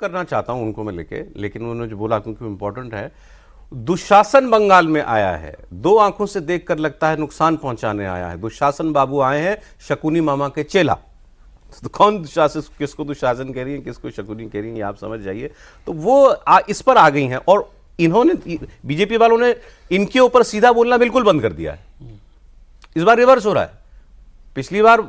करना चाहता हूं उनको मैं लेके, लेकिन उन्होंने जो बोला क्योंकि इम्पोर्टेंट है, दुशासन बंगाल में आया है, 2 आंखों से देखकर लगता है नुकसान पहुंचाने आया है। दुशासन बाबू आए हैं शकुनी मामा के चेला। तो कौन दुशासन, किसको दुशासन कह रही है, किसको शकुनी कह रही है, आप समझ जाइए। तो वो इस पर आ गई हैं और इन्होंने, बीजेपी वालों ने इनके ऊपर सीधा बोलना बिल्कुल बंद कर दिया है। इस बार रिवर्स हो रहा है। पिछली बार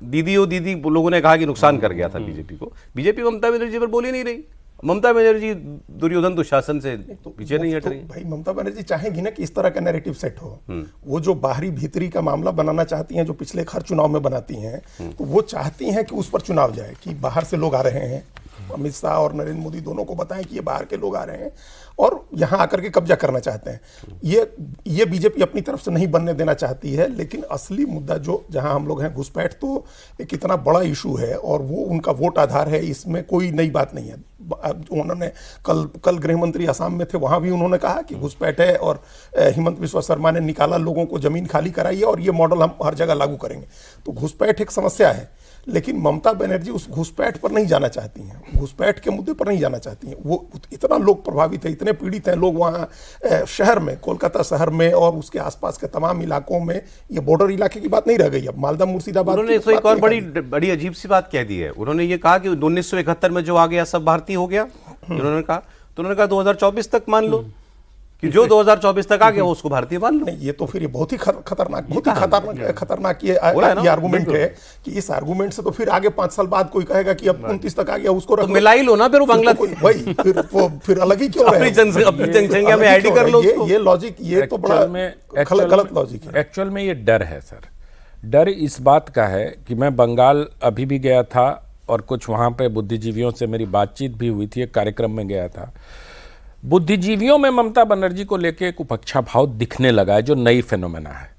दीदी लोगों ने कहा कि नुकसान कर गया था बीजेपी को, बीजेपी ममता बनर्जी पर बोली नहीं रही। ममता बनर्जी दुर्योधन दुशासन से पीछे नहीं हट रही। भाई ममता बनर्जी चाहेंगी ना कि इस तरह का नैरेटिव सेट हो। वो जो बाहरी भीतरी का मामला बनाना चाहती हैं, जो पिछले हर चुनाव में बनाती हैं, तो वो चाहती हैं कि उस पर चुनाव जाए, कि बाहर से लोग आ रहे हैं, अमित शाह और नरेंद्र मोदी दोनों को बताएं कि ये बाहर के लोग आ रहे हैं और यहाँ आकर के कब्जा करना चाहते हैं। ये बीजेपी अपनी तरफ से नहीं बनने देना चाहती है। लेकिन असली मुद्दा जो जहाँ हम लोग हैं, घुसपैठ तो एक इतना बड़ा इशू है और वो उनका वोट आधार है, इसमें कोई नई बात नहीं है। उन्होंने कल गृह मंत्री असम में थे, वहाँ भी उन्होंने कहा कि घुसपैठ है और हिमंत बिस्वा शर्मा ने निकाला, लोगों को जमीन खाली कराई है और ये मॉडल हम हर जगह लागू करेंगे। तो घुसपैठ एक समस्या है, लेकिन ममता बनर्जी उस घुसपैठ पर नहीं जाना चाहती हैं, घुसपैठ के मुद्दे पर नहीं जाना चाहती हैं। वो इतना लोग प्रभावित है, इतने पीड़ित हैं लोग वहाँ शहर में, कोलकाता शहर में और उसके आसपास के तमाम इलाकों में। ये बॉर्डर इलाके की बात नहीं रह गई अब, मालदा मुर्शिदाबाद। उन्होंने तो एक और बड़ी अजीब सी बात कह दी है। उन्होंने ये कहा कि 1971 में जो आ गया सब भारतीय हो गया। उन्होंने कहा, तो उन्होंने कहा 2024 तक मान लो कि जो 2024 तक आ गया उसको भारतीय मान लो। नहीं, ये तो फिर ये बहुत ही खतरनाक ये आर्गुमेंट है कि इस आर्गुमेंट से तो फिर आगे 5 साल बाद कोई कहेगा कि अब 29 तक आ गया, उसको तो मिला ही लो ना फिर वो बांग्लादेश, वही फिर अलग ही क्यों रहे, अपनी जनसंख्या में ऐड कर लो। ये लॉजिक, ये तो बड़ा गलत लॉजिक है। एक्चुअल में ये डर है सर, डर इस बात का है कि मैं बंगाल अभी भी गया था और कुछ वहाँ पे बुद्धिजीवियों से मेरी बातचीत भी हुई थी, एक कार्यक्रम में गया था। बुद्धिजीवियों में ममता बनर्जी को लेके एक उपेक्षा भाव दिखने लगा है, जो नई फेनोमेना है।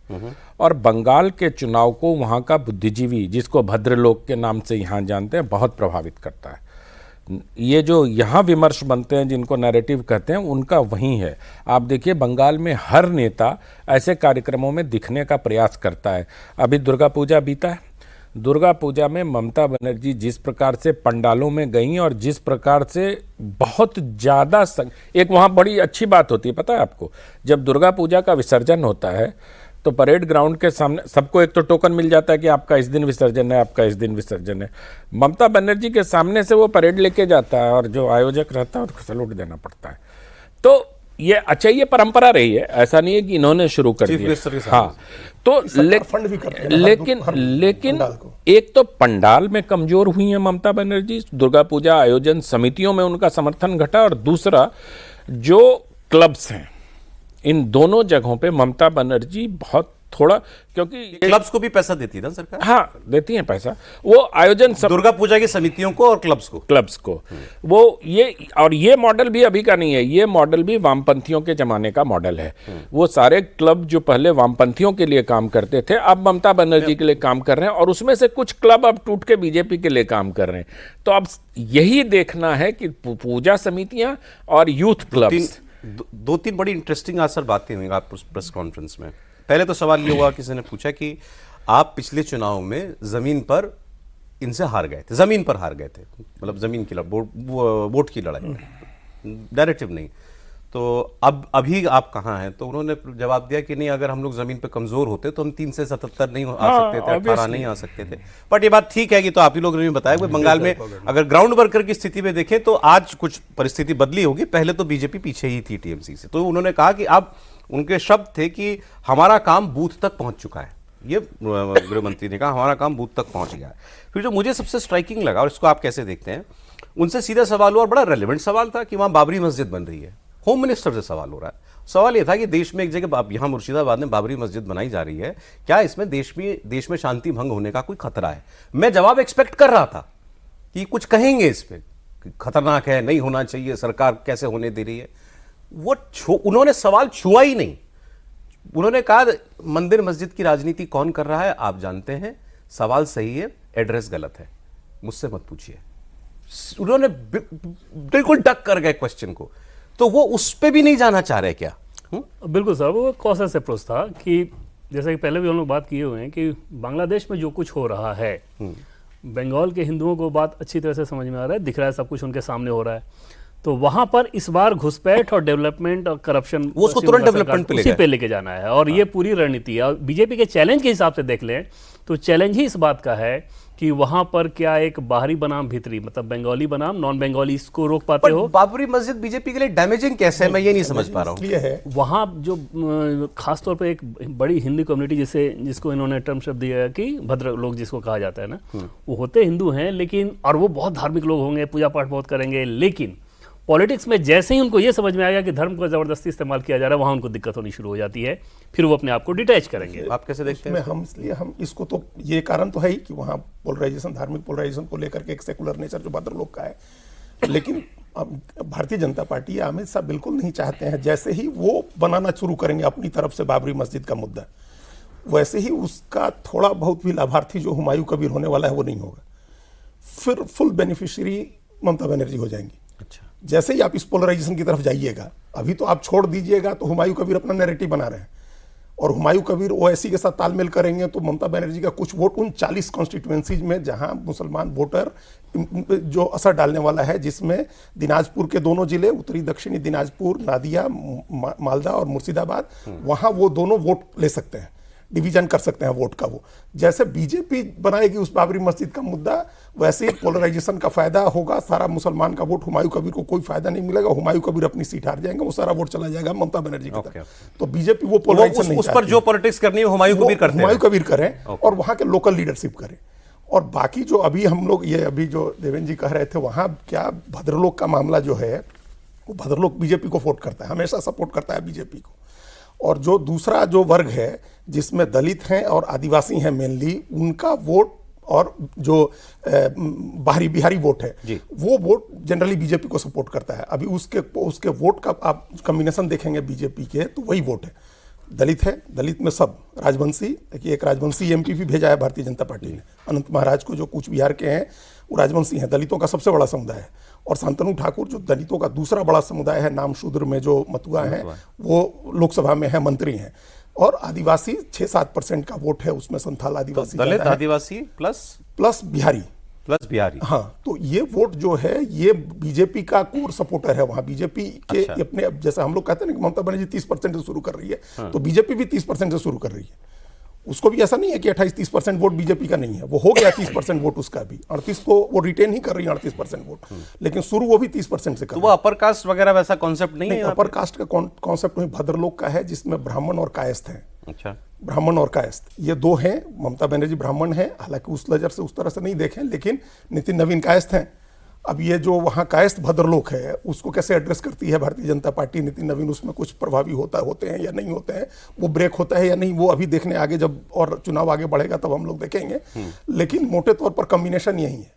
और बंगाल के चुनाव को वहाँ का बुद्धिजीवी, जिसको भद्रलोक के नाम से यहाँ जानते हैं, बहुत प्रभावित करता है। ये जो यहाँ विमर्श बनते हैं, जिनको नैरेटिव कहते हैं, उनका वही है। आप देखिए बंगाल में हर नेता ऐसे कार्यक्रमों में दिखने का प्रयास करता है। अभी दुर्गा पूजा बीता है, दुर्गा पूजा में ममता बनर्जी जिस प्रकार से पंडालों में गई और जिस प्रकार से बहुत ज़्यादा एक वहाँ बड़ी अच्छी बात होती है, पता है आपको, जब दुर्गा पूजा का विसर्जन होता है तो परेड ग्राउंड के सामने सबको एक तो टोकन मिल जाता है कि आपका इस दिन विसर्जन है, आपका इस दिन विसर्जन है। ममता बनर्जी के सामने से वो परेड लेके जाता है और जो आयोजक रहता है उसको सैल्यूट देना पड़ता है। तो ये अच्छा, ये परंपरा रही है, ऐसा नहीं है कि इन्होंने शुरू कर दिया। हाँ, तो फंड भी करते हैं लेकिन एक तो पंडाल में कमजोर हुई है ममता बनर्जी, दुर्गा पूजा आयोजन समितियों में उनका समर्थन घटा, और दूसरा जो क्लब्स हैं, इन दोनों जगहों पे ममता बनर्जी बहुत थोड़ा, क्योंकि क्लब्स को भी पैसा देती है ना सरकार। हाँ, देती है पैसा, वो आयोजन दुर्गा पूजा की समितियों को और क्लब्स को वो ये मॉडल भी अभी का नहीं है, ये मॉडल भी वामपंथियों के जमाने का मॉडल है। वो सारे क्लब जो पहले वामपंथियों के लिए काम करते थे, अब ममता बनर्जी के लिए काम कर रहे हैं, और उसमें से कुछ क्लब अब टूट के बीजेपी के लिए काम कर रहे हैं। तो अब यही देखना है कि पूजा समितियां और यूथ क्लब। 2-3 बड़ी इंटरेस्टिंग आसर बातें हुई आप प्रेस कॉन्फ्रेंस में। पहले तो सवाल ये हुआ, किसी ने पूछा कि आप पिछले चुनाव में जमीन पर इनसे हार गए थे, जमीन पर हार गए थे, मतलब जमीन की वोट की लड़ाई, डायरेक्टिव नहीं, तो अब अभी आप कहाँ हैं? तो उन्होंने जवाब दिया कि नहीं, अगर हम लोग जमीन पे कमजोर होते तो हम 3 से 77 नहीं आ सकते थे, 18 नहीं आ सकते थे। बट ये बात ठीक है कि, तो आप ही लोगों ने भी बताया कि बंगाल में अगर ग्राउंड वर्कर की स्थिति में देखें तो आज कुछ परिस्थिति बदली होगी, पहले तो बीजेपी पीछे ही थी टीएमसी से। तो उन्होंने कहा कि अब उनके शब्द थे कि हमारा काम बूथ तक पहुंच चुका है, ये गृह मंत्री ने कहा, हमारा काम बूथ तक पहुंच गया है। फिर जो मुझे सबसे स्ट्राइकिंग लगा, और इसको आप कैसे देखते हैं, उनसे सीधा सवाल हुआ, बड़ा रेलेवेंट सवाल था कि वहां बाबरी मस्जिद बन रही है। होम मिनिस्टर से सवाल हो रहा है। सवाल यह था कि देश में एक जगह, यहाँ मुर्शिदाबाद में बाबरी मस्जिद बनाई जा रही है, क्या इसमें देश में शांति भंग होने का कोई खतरा है? मैं जवाब एक्सपेक्ट कर रहा था कि कुछ कहेंगे इस पे, खतरनाक है, नहीं होना चाहिए, सरकार कैसे होने दे रही है। उन्होंने सवाल छुआ ही नहीं। उन्होंने कहा मंदिर मस्जिद की राजनीति कौन कर रहा है आप जानते हैं, सवाल सही है, एड्रेस गलत है, मुझसे मत पूछिए। उन्होंने बिल्कुल डक कर गए क्वेश्चन को। तो वो उस पे भी नहीं जाना चाह रहे क्या? बिल्कुल साहब, वो कॉशस अप्रोच था कि जैसे कि पहले भी हम लोग बात किए हुए हैं कि बांग्लादेश में जो कुछ हो रहा है बंगाल के हिंदुओं को बात अच्छी तरह से समझ में आ रहा है, दिख रहा है, सब कुछ उनके सामने हो रहा है। तो वहां पर इस बार घुसपैठ और डेवलपमेंट और करप्शन वो उसको तुरंत डेवलपमेंट पे ले उसी गए। पे लेके जाना है, और ये पूरी रणनीति है। और बीजेपी के चैलेंज के हिसाब से देख लें तो चैलेंज ही इस बात का है कि वहां पर क्या एक बाहरी बनाम भीतरी, मतलब बंगाली बनाम नॉन बंगाली, इसको रोक पाते पर हो? बाबरी मस्जिद बीजेपी के लिए डैमेजिंग कैसे है, मैं ये नहीं समझ पा रहा हूँ। इसलिए है वहाँ जो खासतौर पे एक बड़ी हिंदी कम्युनिटी जिसको इन्होंने टर्म शब्द दिया है कि भद्र लोग जिसको कहा जाता है ना, वो होते हिंदू हैं, लेकिन और वो बहुत धार्मिक लोग होंगे, पूजा पाठ बहुत करेंगे, लेकिन पॉलिटिक्स में जैसे ही उनको ये समझ में आएगा कि धर्म को जबरदस्ती इस्तेमाल किया जा रहा है, वहाँ उनको दिक्कत होनी शुरू हो जाती है, फिर वो अपने आप को डिटैच करेंगे। आप कैसे देखते में हैं? हम इसलिए हम इसको, तो ये कारण तो है ही कि वहाँ पोलराइजेशन, धार्मिक पोलराइजेशन को लेकर के एक सेकुलर नेचर जो भद्र लोग का है, लेकिन अब भारतीय जनता पार्टी या अमित शाह बिल्कुल नहीं चाहते हैं जैसे ही वो बनाना शुरू करेंगे अपनी तरफ से बाबरी मस्जिद का मुद्दा, वैसे ही उसका थोड़ा बहुत भी लाभार्थी जो हुमायूं कबीर होने वाला है वो नहीं होगा, फिर फुल बेनिफिशियरी ममता बनर्जी हो जाएंगी। अच्छा, जैसे ही आप इस पोलराइजेशन की तरफ जाइएगा, अभी तो आप छोड़ दीजिएगा तो हुमायूं कबीर अपना नैरेटिव बना रहे हैं, और हुमायूं कबीर ओवैसी के साथ तालमेल करेंगे तो ममता बनर्जी का कुछ वोट उन 40 कॉन्स्टिट्यूएंसीज में जहां मुसलमान वोटर जो असर डालने वाला है, जिसमें दिनाजपुर के दोनों जिले, उत्तरी दक्षिणी दिनाजपुर, नादिया, मालदा और मुर्शिदाबाद, वहां वो दोनों वोट ले सकते हैं, डिवीजन कर सकते हैं वोट का। वो जैसे बीजेपी बनाएगी उस बाबरी मस्जिद का मुद्दा, वैसे ही पोलराइजेशन का फायदा होगा, सारा मुसलमान का वोट, हुमायूं कबीर को कोई फायदा नहीं मिलेगा, हुमायूं कबीर अपनी सीट हार जाएंगे, वो सारा वोट चला जाएगा ममता बनर्जी की तरफ। तो बीजेपी वो पोलराइजेशन नहीं उस पर चाहती जो पॉलिटिक्स करनी है हुमायूं कबीर करते हैं। हुमायूं कबीर करें और वहां के लोकल लीडरशिप करें। और बाकी जो अभी हम लोग ये अभी जो देवेंद्र जी कह रहे थे, वहां क्या भद्रलोक का मामला जो है, वो भद्रलोक बीजेपी को सपोर्ट करता है, हमेशा सपोर्ट करता है बीजेपी को। और जो दूसरा जो वर्ग है जिसमें दलित हैं और आदिवासी हैं मेनली, उनका वोट और जो बाहरी बिहारी वोट है, वो वोट जनरली बीजेपी को सपोर्ट करता है। अभी उसके वोट का आप कॉम्बिनेशन देखेंगे बीजेपी के, तो वही वोट है। दलित है, दलित में सब राजवंशी, देखिए एक राजवंशी एमपी भी भेजा है भारतीय जनता पार्टी ने, अनंत महाराज को, जो कूच बिहार के हैं, वो राजवंशी हैं, दलितों का सबसे बड़ा समुदाय है। और शांतनु ठाकुर जो दलितों का दूसरा बड़ा समुदाय है, नाम शूद्र में जो मतुआ हैं, वो लोकसभा में है, मंत्री हैं। और आदिवासी 6-7% का वोट है, उसमें संथाल आदिवासी, दलित, आदिवासी प्लस बिहारी, हाँ। तो ये वोट जो है ये बीजेपी का कोर सपोर्टर है वहां। बीजेपी के अपने, जैसे हम लोग कहते हैं ना कि ममता बनर्जी 30% से शुरू कर रही है, तो बीजेपी भी 30% से शुरू कर रही है। उसको भी ऐसा नहीं है कि 28-30% वोट बीजेपी का नहीं है, वो हो गया 30% वोट उसका भी, 38 को वो रिटेन ही कर रही है 38% वोट, लेकिन शुरू वो भी 30% से कर तो वो अपर कास्ट वगैरह वैसा कॉन्सेप्ट नहीं है? अपर कास्ट का कॉन्सेप्ट नहीं, भद्रलोक का है, जिसमें ब्राह्मण और कायस्थ हैं। अच्छा, ब्राह्मण और कायस्थ ये दो हैं। ममता बनर्जी ब्राह्मण है, हालांकि उस नजर से उस तरह से नहीं देखें, लेकिन नितिन नवीन कायस्थ हैं। अब ये जो वहाँ कायस्थ भद्रलोक है, उसको कैसे एड्रेस करती है भारतीय जनता पार्टी, नितिन नवीन उसमें कुछ प्रभावी होते हैं या नहीं होते हैं, वो ब्रेक होता है या नहीं, वो अभी देखने आगे, जब और चुनाव आगे बढ़ेगा तब हम लोग देखेंगे। लेकिन मोटे तौर पर कॉम्बिनेशन यही है।